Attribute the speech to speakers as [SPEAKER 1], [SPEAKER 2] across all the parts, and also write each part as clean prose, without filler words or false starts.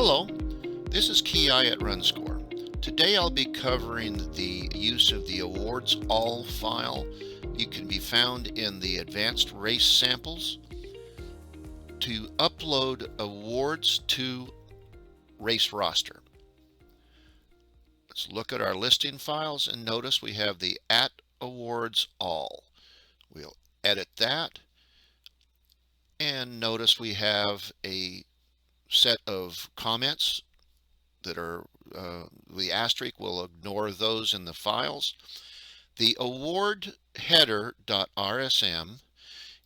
[SPEAKER 1] Hello, this is Key at RunScore. Today I'll be covering the use of the awards all file. It can be found in the advanced race samples to upload awards to race roster. Let's look at our listing files and notice we have the @awards all. We'll edit that and notice we have a set of comments that are the asterisk will ignore those in the files. The award header.rsm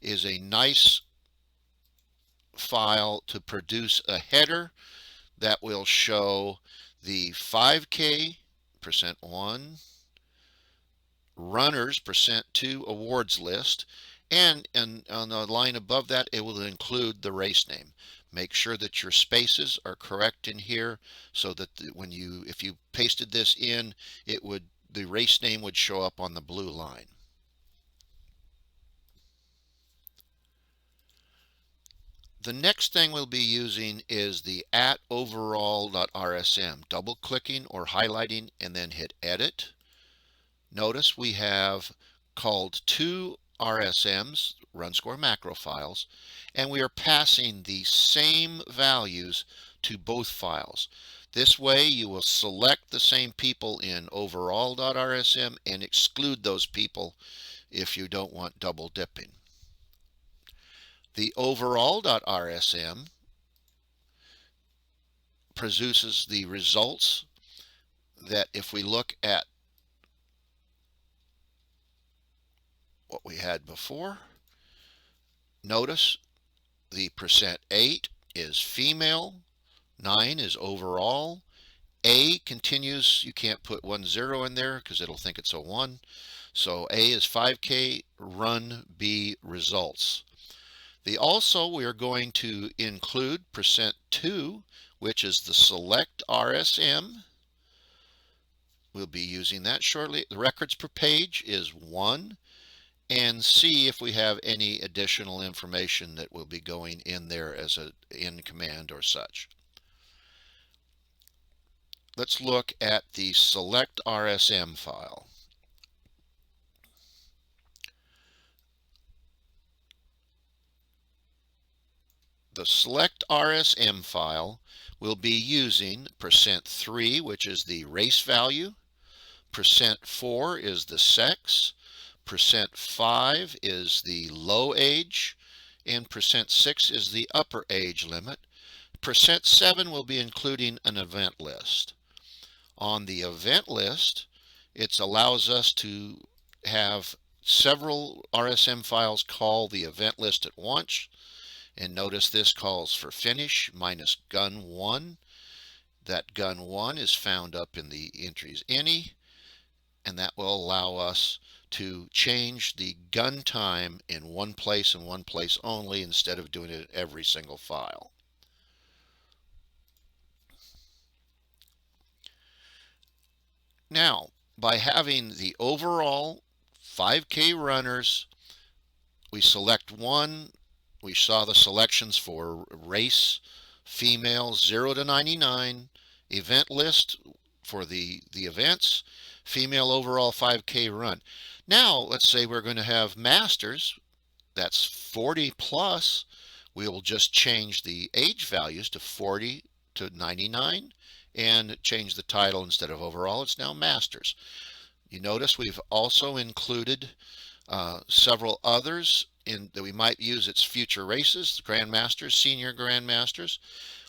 [SPEAKER 1] is a nice file to produce a header that will show the 5K %1 runners %2 awards list, and on the line above that it will include the race name. Make sure that your spaces are correct in here so that if you pasted this in, the race name would show up on the blue line. The next thing we'll be using is the @overall.rsm. Double clicking or highlighting and then hit edit. Notice we have called two RSMs, RunScore macro files, and we are passing the same values to both files. This way you will select the same people in overall.rsm and exclude those people if you don't want double dipping. The overall.rsm produces the results that if we look at what we had before, notice the %8 is female, 9 is overall, A continues, you can't put 10 in there because it'll think it's a 1, so A is 5K, run B results. We are going to include %2, which is the select RSM. We'll be using that shortly. The records per page is 1. And see if we have any additional information that will be going in there as an in command or such. Let's look at the select RSM file. The select RSM file will be using %3, which is the race value, %4 is the sex, %5 is the low age, and %6 is the upper age limit. %7 will be including an event list. On the event list, it allows us to have several RSM files call the event list at once. And notice this calls for finish minus gun 1. That gun 1 is found up in the entries any, and that will allow us to change the gun time in one place and one place only instead of doing it in every single file. Now, by having the overall 5K runners, we select one. We saw the selections for race, female 0 to 99, event list for the events, female overall 5K run. Now, let's say we're going to have masters, that's 40 plus. We will just change the age values to 40 to 99 and change the title. Instead of overall, it's now masters. You notice we've also included several others that we might use its future races, grandmasters, senior grandmasters.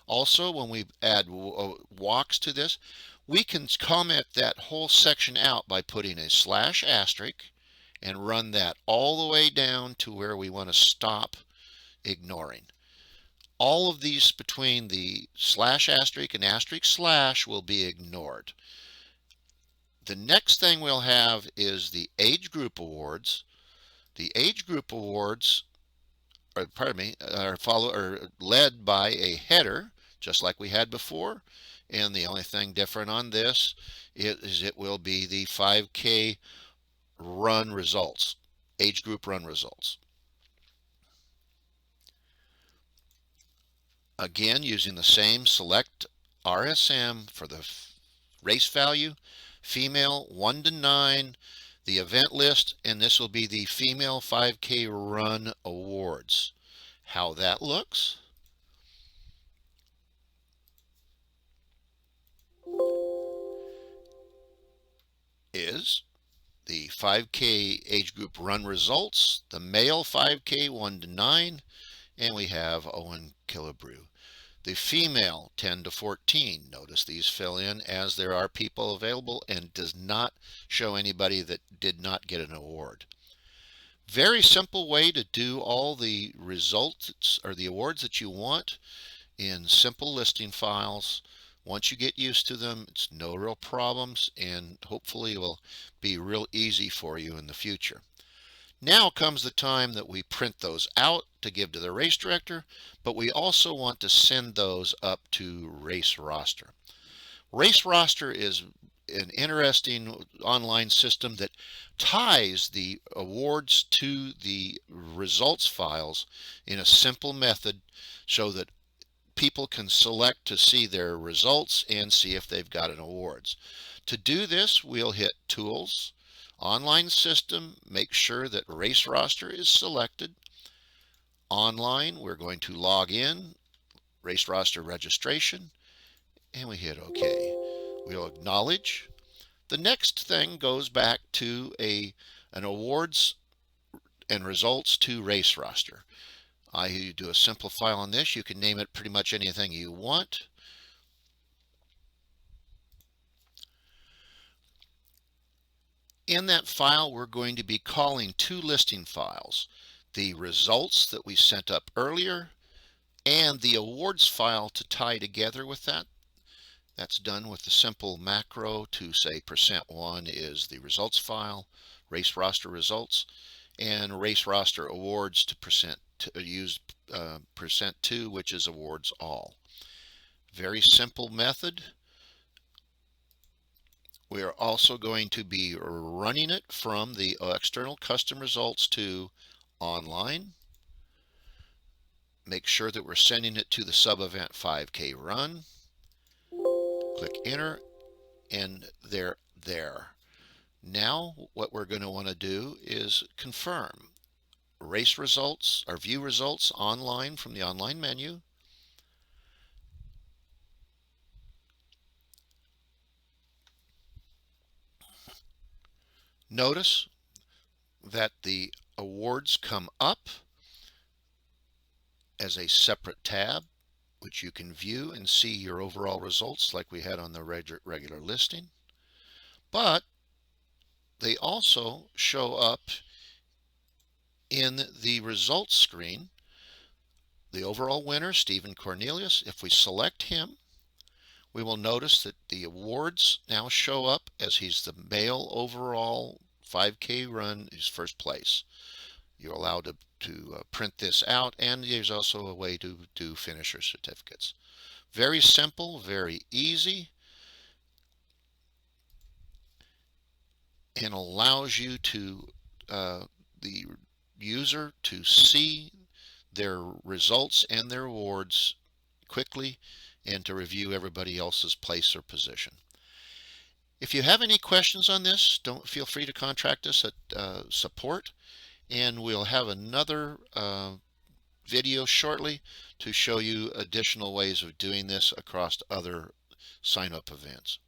[SPEAKER 1] Also, when we add walks to this, we can comment that whole section out by putting a / and run that all the way down to where we want to stop ignoring. All of these between the / and * will be ignored. The next thing we'll have is the age group awards. The age group awards are led by a header, just like we had before. And the only thing different on this is it will be the 5K run results, age group run results. Again, using the same select RSM for the race value, female 1 to 9, the event list, and this will be the female 5K run awards. How that looks is the 5K age group run results, the male 5K 1 to 9, and we have Owen Killebrew. The female 10 to 14, notice these fill in as there are people available and does not show anybody that did not get an award. Very simple way to do all the results or the awards that you want in simple listing files. Once you get used to them, it's no real problems, and hopefully it will be real easy for you in the future. Now comes the time that we print those out to give to the race director, but we also want to send those up to Race Roster. Race Roster is an interesting online system that ties the awards to the results files in a simple method so that people can select to see their results and see if they've got an awards. To do this, we'll hit Tools, Online System, make sure that Race Roster is selected. Online, we're going to log in, Race Roster registration, and we hit OK. We'll acknowledge. The next thing goes back to an awards and results to Race Roster. I do a simple file on this. You can name it pretty much anything you want. In that file, we're going to be calling two listing files, the results that we sent up earlier and the awards file to tie together with that. That's done with the simple macro to say %1 is the results file, race roster results, and race roster awards to use %2, which is awards all. Very simple method. We are also going to be running it from the external custom results to online. Make sure that we're sending it to the sub-event 5K run. Click enter, and they're there. Now what we're going to want to do is confirm race results or view results online from the online menu. Notice that the awards come up as a separate tab, which you can view and see your overall results like we had on the regular listing. But they also show up in the results screen. The overall winner, Stephen Cornelius, if we select him, we will notice that the awards now show up as he's the male overall 5K run, his first place. You're allowed to print this out, and there's also a way to do finisher certificates. Very simple, very easy, and allows you to the user to see their results and their awards quickly and to review everybody else's place or position. If you have any questions on this, don't feel free to contact us at support, and we'll have another video shortly to show you additional ways of doing this across other sign-up events.